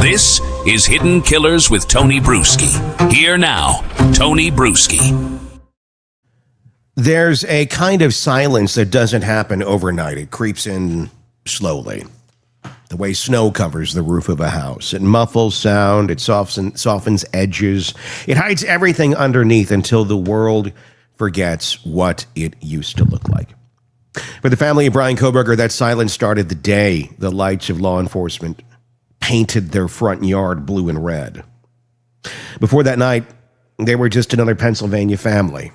This is Hidden Killers with Tony Brueski. Here now, Tony Brueski. There's a kind of silence that doesn't happen overnight. It creeps in slowly. The way snow covers the roof of a house. It muffles sound. It softens edges. It hides everything underneath until the world forgets what it used to look like. For the family of Brian Kohberger, that silence started the day the lights of law enforcement painted their front yard blue and red. Before that night, they were just another Pennsylvania family.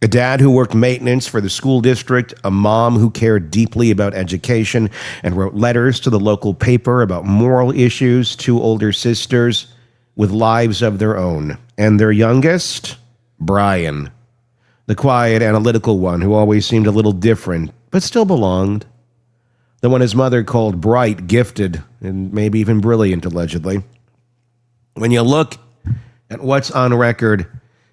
A dad who worked maintenance for the school district, a mom who cared deeply about education and wrote letters to the local paper about moral issues, two older sisters with lives of their own, and their youngest, Brian, the quiet, analytical one who always seemed a little different, but still belonged. The one his mother called bright, gifted, and maybe even brilliant, allegedly. When you look at what's on record,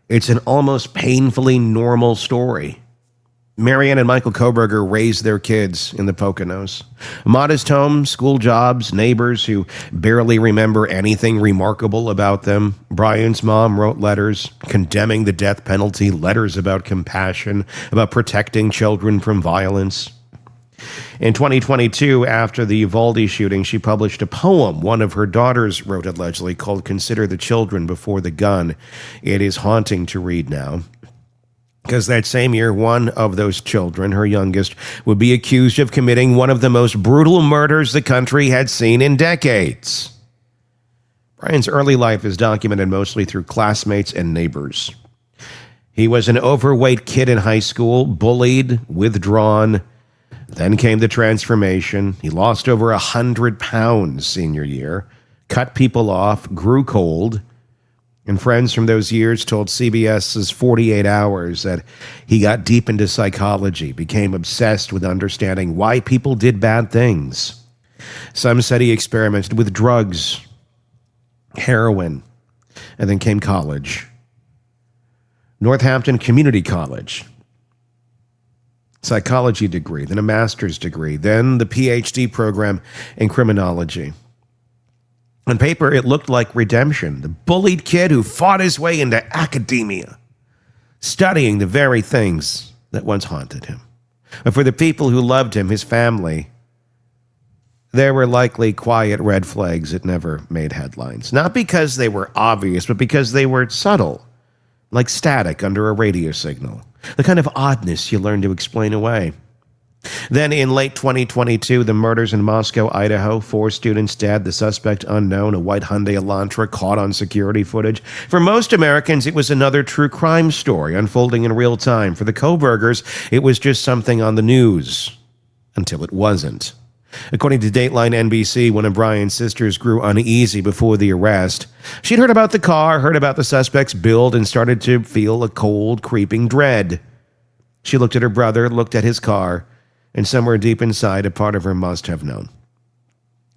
it's an almost painfully normal story. Marianne and Michael Kohberger raised their kids in the Poconos. A modest home, school jobs, neighbors who barely remember anything remarkable about them. Brian's mom wrote letters condemning the death penalty, letters about compassion, about protecting children from violence. In 2022, after the Uvalde shooting, she published a poem one of her daughters wrote allegedly called Consider the Children Before the Gun. It is haunting to read now. Because that same year, one of those children, her youngest, would be accused of committing one of the most brutal murders the country had seen in decades. Brian's early life is documented mostly through classmates and neighbors. He was an overweight kid in high school, bullied, withdrawn. Then came the transformation. He lost over 100 pounds senior year, cut people off, grew cold. And friends from those years told CBS's 48 Hours that he got deep into psychology, became obsessed with understanding why people did bad things. Some said he experimented with drugs, heroin, and then came college. Northampton Community College. Psychology degree, then a master's degree, then the PhD program in criminology. On paper, it looked like redemption. The bullied kid who fought his way into academia, studying the very things that once haunted him. But for the people who loved him, his family, there were likely quiet red flags that never made headlines. Not because they were obvious, but because they were subtle, like static under a radio signal. The kind of oddness you learn to explain away. Then in late 2022, the murders in Moscow, Idaho, 4 students dead, the suspect unknown, a white Hyundai Elantra caught on security footage. For most Americans, it was another true crime story unfolding in real time. For the Kohbergers, it was just something on the news. Until it wasn't. According to Dateline NBC, one of Brian's sisters grew uneasy before the arrest. She'd heard about the car, heard about the suspect's build, and started to feel a cold, creeping dread. She looked at her brother, looked at his car, and somewhere deep inside, a part of her must have known.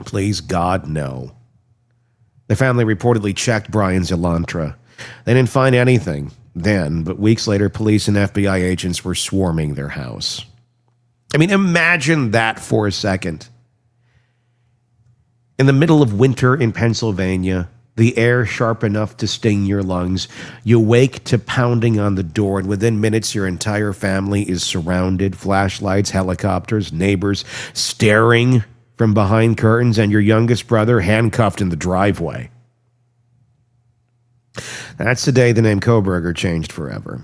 Please, God, no. The family reportedly checked Brian's Elantra. They didn't find anything then, but weeks later, police and FBI agents were swarming their house. I mean, imagine that for a second. In the middle of winter in Pennsylvania, the air sharp enough to sting your lungs, you wake to pounding on the door, and within minutes your entire family is surrounded, flashlights, helicopters, neighbors staring from behind curtains, and your youngest brother handcuffed in the driveway. That's the day the name Kohberger changed forever.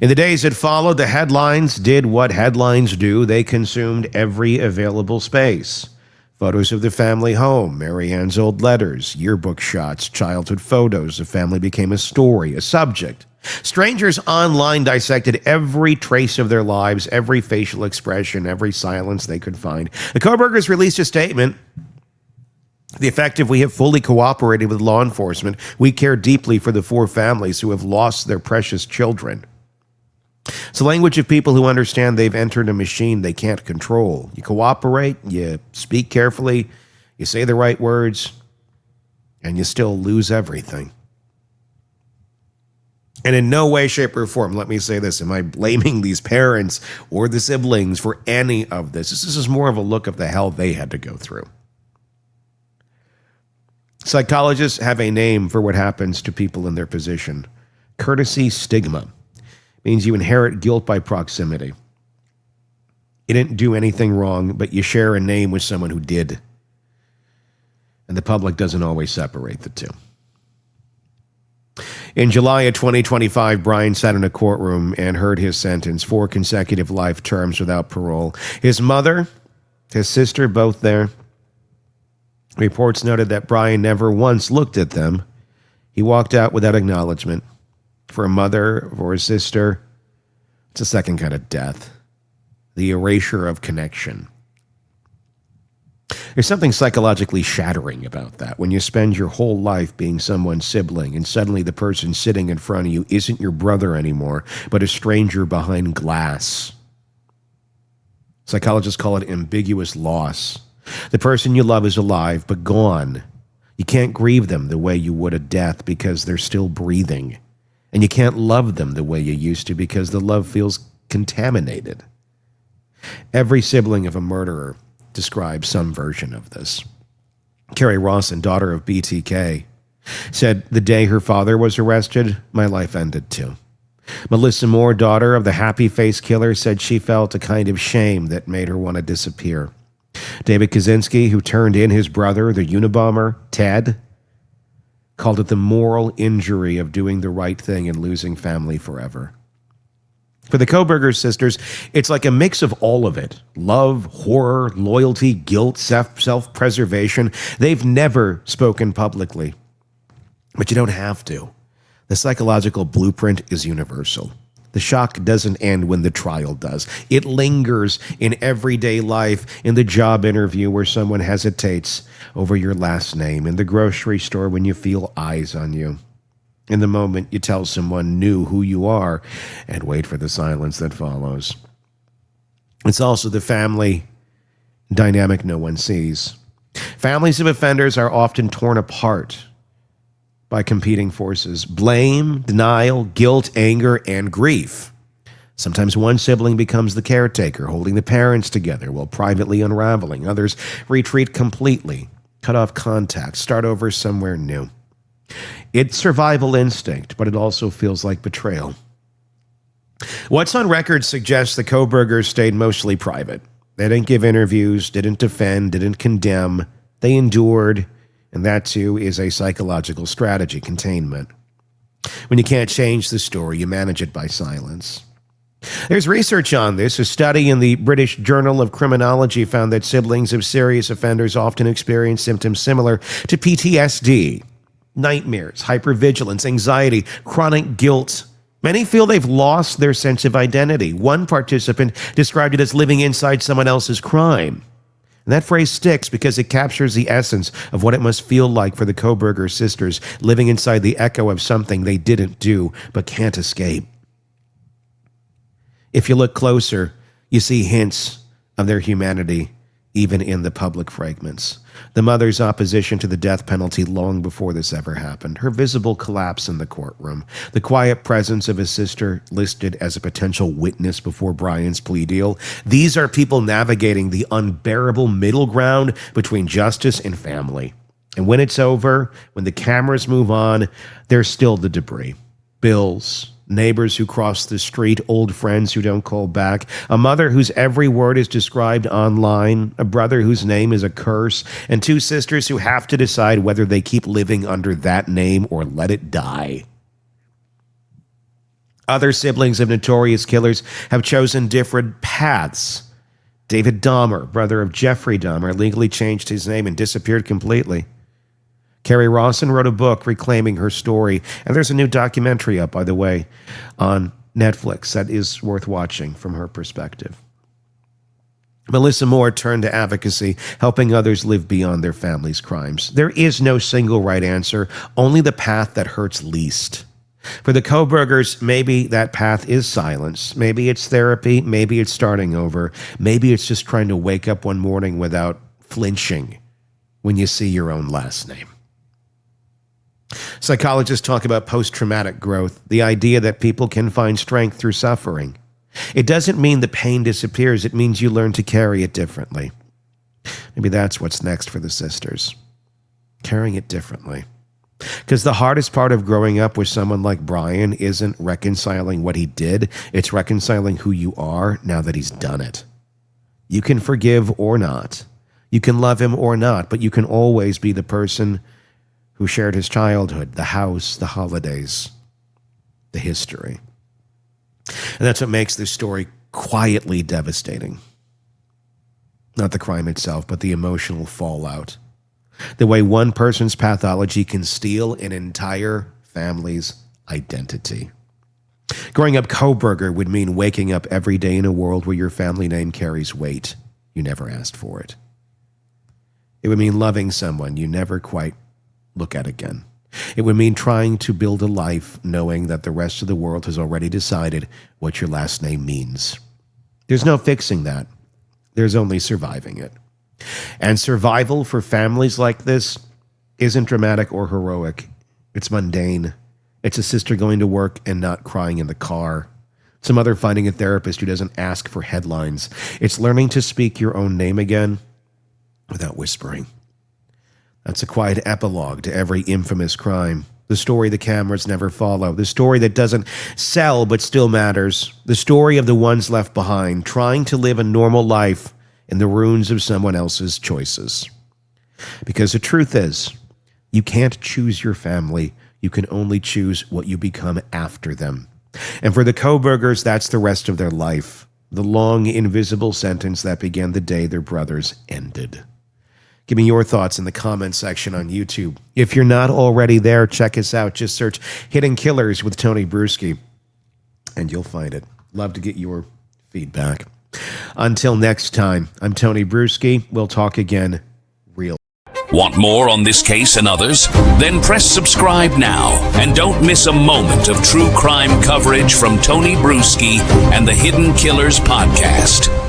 In the days that followed, the headlines did what headlines do. They consumed every available space. Photos of the family home, Marianne's old letters, yearbook shots, childhood photos. The family became a story, a subject. Strangers online dissected every trace of their lives, every facial expression, every silence they could find. The Kohbergers released a statement. The effective, we have fully cooperated with law enforcement. We care deeply for the 4 families who have lost their precious children. It's the language of people who understand they've entered a machine they can't control. You cooperate, you speak carefully, you say the right words, and you still lose everything. And in no way, shape, or form, let me say this, am I blaming these parents or the siblings for any of this. This is more of a look of the hell they had to go through. Psychologists have a name for what happens to people in their position. Courtesy stigma means you inherit guilt by proximity. You didn't do anything wrong, but you share a name with someone who did. And the public doesn't always separate the two. In July of 2025, Brian sat in a courtroom and heard his sentence, 4 consecutive life terms without parole. His mother, his sister, both there. Reports noted that Brian never once looked at them. He walked out without acknowledgement. For a mother, for a sister, it's a second kind of death. The erasure of connection. There's something psychologically shattering about that. When you spend your whole life being someone's sibling and suddenly the person sitting in front of you isn't your brother anymore, but a stranger behind glass. Psychologists call it ambiguous loss. The person you love is alive, but gone. You can't grieve them the way you would a death because they're still breathing. And you can't love them the way you used to because the love feels contaminated. Every sibling of a murderer describes some version of this. Carrie Rawson, daughter of BTK, said the day her father was arrested, my life ended too. Melissa Moore, daughter of the happy face killer, said she felt a kind of shame that made her want to disappear. David Kaczynski, who turned in his brother, the Unabomber, Ted, called it the moral injury of doing the right thing and losing family forever. For the Kohberger sisters, it's like a mix of all of it. Love, horror, loyalty, guilt, self-preservation. They've never spoken publicly. But you don't have to. The psychological blueprint is universal. The shock doesn't end when the trial does. It lingers in everyday life, in the job interview where someone hesitates over your last name, in the grocery store when you feel eyes on you. In the moment you tell someone new who you are, and wait for the silence that follows. It's also the family dynamic no one sees. Families of offenders are often torn apart by competing forces: blame, denial, guilt, anger, and grief. Sometimes one sibling becomes the caretaker, holding the parents together while privately unraveling. Others retreat completely, cut off contact, start over somewhere new. It's survival instinct, but it also feels like betrayal. What's on record suggests the Kohbergers stayed mostly private. They didn't give interviews, didn't defend, didn't condemn. They endured, and that too is a psychological strategy, containment. When you can't change the story, you manage it by silence. There's research on this. A study in the British Journal of Criminology found that siblings of serious offenders often experience symptoms similar to PTSD. Nightmares, hypervigilance, anxiety, chronic guilt. Many feel they've lost their sense of identity. One participant described it as living inside someone else's crime. And that phrase sticks because it captures the essence of what it must feel like for the Kohberger sisters, living inside the echo of something they didn't do but can't escape. If you look closer, you see hints of their humanity, even in the public fragments. The mother's opposition to the death penalty long before this ever happened. Her visible collapse in the courtroom. The quiet presence of his sister listed as a potential witness before Brian's plea deal. These are people navigating the unbearable middle ground between justice and family. And when it's over, when the cameras move on, there's still the debris. Bills, neighbors who cross the street, old friends who don't call back, a mother whose every word is described online, a brother whose name is a curse, and 2 sisters who have to decide whether they keep living under that name or let it die. Other siblings of notorious killers have chosen different paths. David Dahmer, brother of Jeffrey Dahmer, legally changed his name and disappeared completely. Carrie Rawson wrote a book reclaiming her story, and there's a new documentary up, by the way, on Netflix that is worth watching from her perspective. Melissa Moore turned to advocacy, helping others live beyond their family's crimes. There is no single right answer, only the path that hurts least. For the Kohbergers, maybe that path is silence. Maybe it's therapy. Maybe it's starting over. Maybe it's just trying to wake up one morning without flinching when you see your own last name. Psychologists talk about post-traumatic growth, the idea that people can find strength through suffering. It doesn't mean the pain disappears. It means you learn to carry it differently. Maybe that's what's next for the sisters. carrying it differently. Because the hardest part of growing up with someone like Brian isn't reconciling what he did, it's reconciling who you are now that he's done it. You can forgive or not. You can love him or not, but you can always be the person who shared his childhood, the house, the holidays, the history. And that's what makes this story quietly devastating. Not the crime itself, but the emotional fallout. The way one person's pathology can steal an entire family's identity. Growing up Kohberger would mean waking up every day in a world where your family name carries weight. You never asked for it. It would mean loving someone you never quite look at again. It would mean trying to build a life knowing that the rest of the world has already decided what your last name means. There's no fixing that. There's only surviving it. And survival for families like this isn't dramatic or heroic. It's mundane. It's a sister going to work and not crying in the car. It's a mother finding a therapist who doesn't ask for headlines. It's learning to speak your own name again without whispering. That's a quiet epilogue to every infamous crime. The story the cameras never follow. The story that doesn't sell but still matters. The story of the ones left behind, trying to live a normal life in the ruins of someone else's choices. Because the truth is, you can't choose your family. You can only choose what you become after them. And for the Kohbergers, that's the rest of their life. The long, invisible sentence that began the day their brothers ended. Give me your thoughts in the comments section on YouTube. If you're not already there, check us out. Just search Hidden Killers with Tony Brueski, and you'll find it. Love to get your feedback. Until next time, I'm Tony Brueski. We'll talk again real. Want more on this case and others? Then press subscribe now and don't miss a moment of true crime coverage from Tony Brueski and the Hidden Killers podcast.